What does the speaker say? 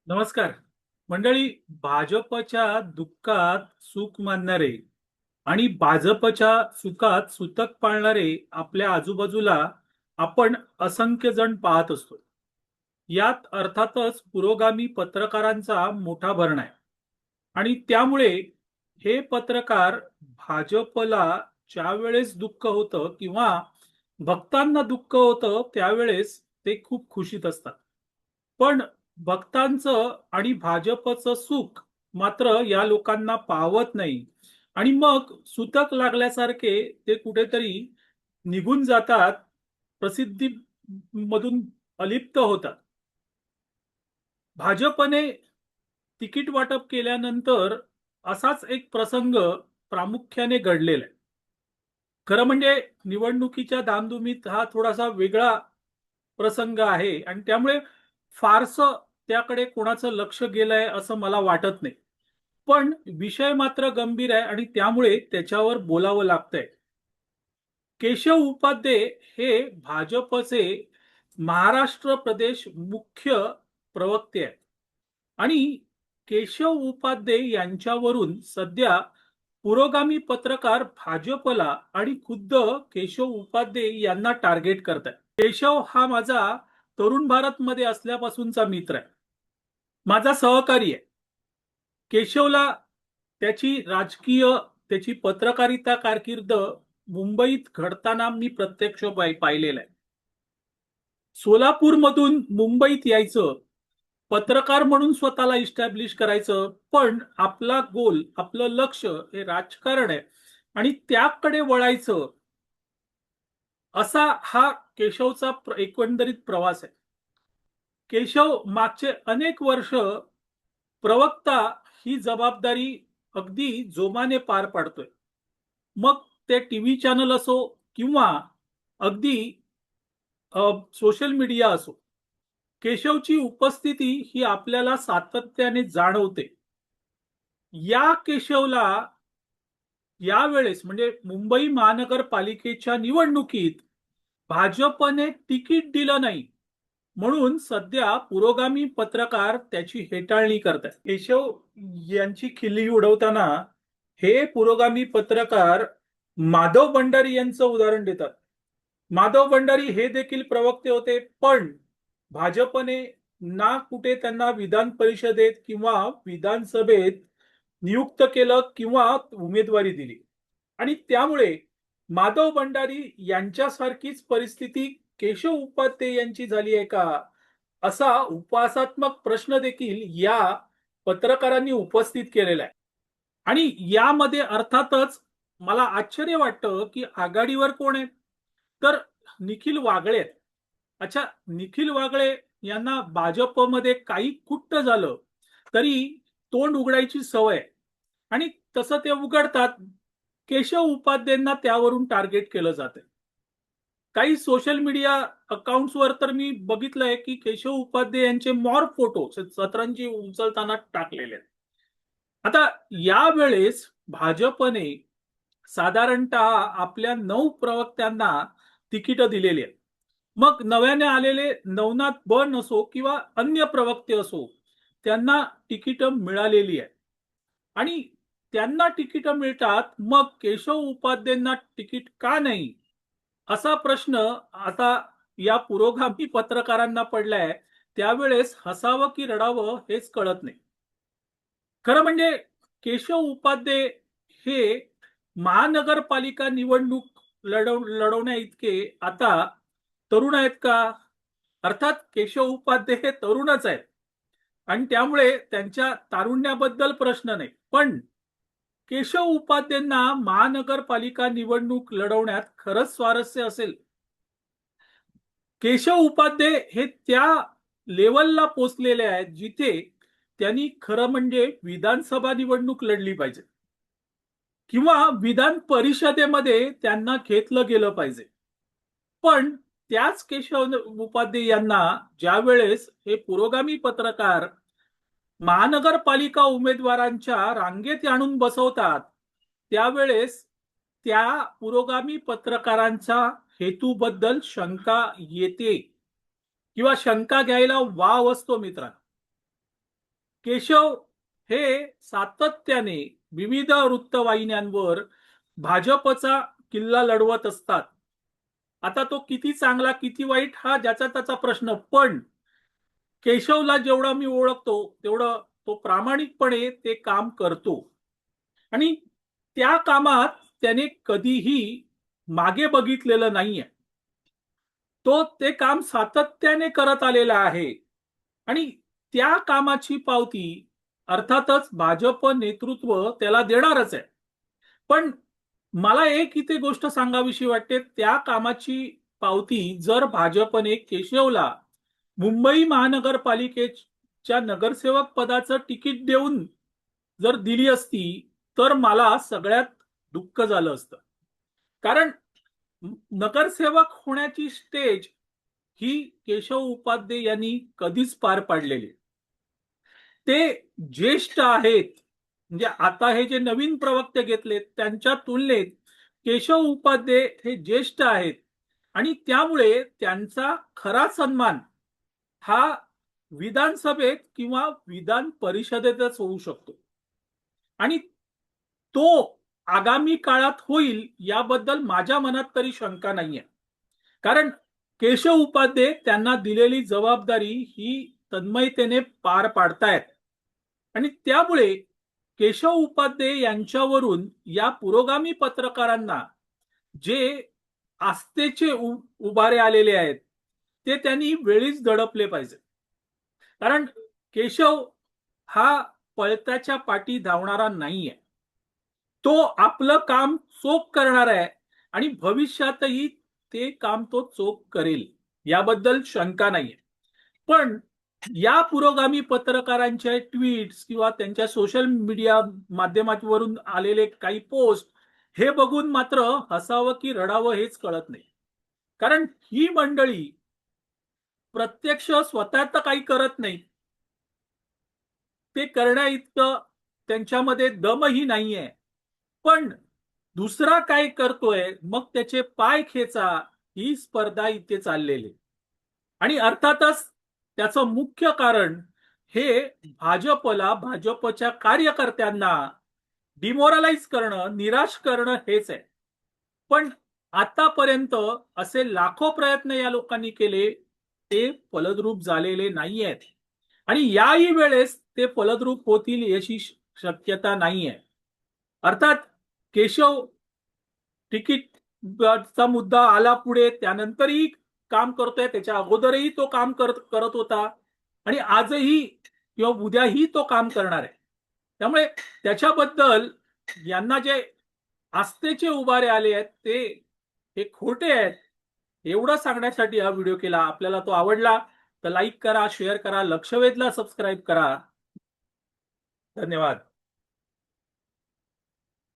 नमस्कार मंडळी. भाजपच्या दुःखात सुख मानणारे आणि भाजपच्या सुखात सुतक पाळणारे आपल्या आजूबाजूला आपण असंख्य जण पाहत असतो. यात अर्थातच पुरोगामी पत्रकारांचा मोठा भरणा आहे. आणि त्यामुळे हे पत्रकार भाजपला ज्या वेळेस दुःख होतं किंवा भक्तांना दुःख होतं त्यावेळेस ते खूप खुशीत असतात. पण भक्तांचं आणि भाजपचं सुख मात्र या लोकांना पावत नाही. आणि मग सुतक लागल्यासारखे ते कुठेतरी निघून जातात, प्रसिद्धी मधून अलिप्त होतात. भाजपने तिकीट वाटप केल्यानंतर असाच एक प्रसंग प्रामुख्याने घडलेला आहे. खरं म्हणजे निवडणुकीच्या धामधुमीत हा थोडासा वेगळा प्रसंग आहे आणि त्यामुळे फारसं त्याकडे कोणाचं लक्ष गेलंय असं मला वाटत नाही. पण विषय मात्र गंभीर आहे आणि त्यामुळे त्याच्यावर बोलावं लागतंय. केशव उपाध्ये हे भाजपचे महाराष्ट्र प्रदेश मुख्य प्रवक्ते आहेत. आणि केशव उपाध्ये यांच्यावरून सध्या पुरोगामी पत्रकार भाजपला आणि खुद्द केशव उपाध्ये यांना टार्गेट करतात. केशव हा माझा तरुण भारत मध्ये असल्यापासूनचा मित्र आहे, माझा सहकारी आहे. केशवला त्याची राजकीय, त्याची पत्रकारिता कारकीर्द मुंबईत घडताना मी प्रत्यक्ष पाहिलेलं आहे. सोलापूरमधून मुंबईत यायचं, पत्रकार म्हणून स्वतःला इस्टॅब्लिश करायचं, पण आपला गोल, आपलं लक्ष हे राजकारण आहे आणि त्याकडे वळायचं, असा हा केशवचा एकंदरीत प्रवास आहे. केशव मागचे अनेक वर्ष प्रवक्ता ही जबाबदारी अगदी जोमाने पार पाडतोय. मग ते टीव्ही चॅनल असो किंवा अगदी सोशल मीडिया असो, केशवची उपस्थिती ही आपल्याला सातत्याने जाणवते. या केशवला यावेळेस म्हणजे मुंबई महानगरपालिकेच्या निवडणुकीत भाजपने तिकीट दिलं नाही, म्हणून सध्या पुरोगामी पत्रकार त्याची हेटाळणी करतात. केशव यांची खिल्ली उडवताना हे पुरोगामी पत्रकार माधव भंडारी यांचं उदाहरण देतात. माधव भंडारी हे देखील प्रवक्ते होते, पण भाजपने ना कुठे त्यांना विधान परिषदेत किंवा विधानसभेत नियुक्त केलं किंवा उमेदवारी दिली. आणि त्यामुळे माधव भंडारी यांच्यासारखीच परिस्थिती केशव उपाध्ये यांची झाली आहे का, असा उपहासात्मक प्रश्न देखील या पत्रकारांनी उपस्थित केलेला आहे. आणि यामध्ये अर्थातच मला आश्चर्य वाटतं की आघाडीवर कोण आहे, तर निखिल वागळे आहेत. अच्छा, निखिल वागळे यांना भाजपमध्ये काही कुट्ट झालं तरी तोंड उघडायची सवय आहे. आणि तसं ते उघडतात. केशव उपाध्यांना त्यावरून टार्गेट केलं जाते. काही सोशल मीडिया अकाउंट्सवर तर मी बघितलंय की केशव उपाध्ये यांचे मॉर्फ फोटो सतरंजी उचलताना टाकलेले आहेत. आता यावेळेस भाजपने साधारणतः आपल्या 9 प्रवक्त्यांना तिकीट दिलेली आहेत. मग नव्याने आलेले नवनाथ बन असो किंवा अन्य प्रवक्ते असो, त्यांना तिकीट मिळालेली आहे. आणि त्यांना तिकीट मिळतात, मग केशव उपाध्यांना तिकीट का नाही, असा प्रश्न आता या पुरोगामी पत्रकारांना पडलाय. त्यावेळेस हसावं की रडावं हेच कळत नाही. खरं म्हणजे केशव उपाध्ये हे महानगरपालिका निवडणूक लढवण्या इतके आता तरुण आहेत का? अर्थात केशव उपाध्ये हे तरुणच आहेत आणि त्यामुळे त्यांच्या तारुण्याबद्दल प्रश्न नाही. पण केशव उपाध्यांना महानगरपालिका निवडणूक लढवण्यात खरंच स्वारस्य असेल. केशव उपाध्ये हे त्या लेवलला पोचलेले आहेत जिथे त्यांनी खरं म्हणजे विधानसभा निवडणूक लढली पाहिजे किंवा विधान परिषदेमध्ये त्यांना घेतलं गेलं पाहिजे. पण त्याच केशव उपाध्ये यांना ज्या वेळेस हे पुरोगामी पत्रकार महानगरपालिका उमेदवारांच्या रांगेत आणून बसवतात, त्यावेळेस त्या पुरोगामी पत्रकारांच्या हेतूबद्दल शंका येते किंवा शंका घ्यायला वाव असतो मित्रांनो. केशव हे सातत्याने विविध वृत्तवाहिन्यांवर भाजपचा किल्ला लढवत असतात. आता तो किती चांगला किती वाईट हा ज्याचा त्याचा प्रश्न, पण केशवला जेवढा मी ओळखतो तेवढं तो प्रामाणिकपणे ते काम करतो आणि त्या कामात त्याने कधीही मागे बघितलेलं नाहीये. तो ते काम सातत्याने करत आलेला आहे आणि त्या कामाची पावती अर्थातच भाजप नेतृत्व त्याला देणारच आहे. पण मला एक इथे गोष्ट सांगावीशी वाटते, त्या कामाची पावती जर भाजपने केशवला मुंबई महानगरपालिकेच्या नगरसेवक पदाचं तिकीट देऊन जर दिली असती तर मला सगळ्यात दुःख झालं असतं. कारण नगरसेवक होण्याची स्टेज ही केशव उपाध्ये यांनी कधीच पार पाडलेली. ते ज्येष्ठ आहेत, म्हणजे आता हे जे नवीन प्रवक्ते घेतलेत त्यांच्या तुलनेत केशव उपाध्ये हे ज्येष्ठ आहेत आणि त्यामुळे त्यांचा खरा सन्मान हा विधानसभेत किंवा विधान परिषदेतच होऊ शकतो आणि तो आगामी काळात होईल याबद्दल माझ्या मनात तरी शंका नाहीये. कारण केशव उपाध्ये त्यांना दिलेली जबाबदारी ही तन्मयतेने पार पाडतायत आणि त्यामुळे केशव उपाध्ये यांच्यावरून या पुरोगामी पत्रकारांना जे आस्थेचे उभारे आलेले आहेत ते त्यांनी वेळीच दडपले पाहिजे. कारण केशव हा पळत्याच्या पाठी धावणारा नाहीये. तो आपलं काम चोख करणार आहे आणि भविष्यातही ते काम तो चोख करेल याबद्दल शंका नाहीये. पण या पुरोगामी पत्रकारांच्या ट्विट्स किंवा त्यांच्या सोशल मीडिया माध्यमांवरून आलेले काही पोस्ट हे बघून मात्र हसावं की रडावं हेच कळत नाही. कारण ही मंडळी प्रत्यक्ष स्वतः तर काही करत नाही, ते करण्या इतकं त्यांच्यामध्ये दमही नाहीये, पण दुसरा काय करतोय मग त्याचे पाय खेचा ही स्पर्धा इथे चाललेली आणि अर्थातच त्याचं मुख्य कारण हे भाजपच्या कार्यकर्त्यांना डिमोरलाइज करणं, निराश करणं हेच आहे. पण आतापर्यंत असे लाखो प्रयत्न या लोकांनी केले, ते फलद्रूप झालेले नाहीयेत आणि याही वेळेस ते फलद्रूप होतील याची शक्यता नाहीये. अर्थात केशव तिकीटचा मुद्दा आला पुढे, त्यानंतरही काम करतोय, त्याच्या अगोदरही तो काम करत होता आणि आजही किंवा उद्याही तो काम करणार आहे. त्यामुळे त्याच्याबद्दल यांना जे आस्थेचे उभारे आले आहेत ते हे खोटे आहेत एवढं सांगण्यासाठी हा व्हिडिओ केला. आपल्याला तो आवडला तर लाईक करा, शेअर करा, लक्षवेधला सबस्क्राईब करा. धन्यवाद.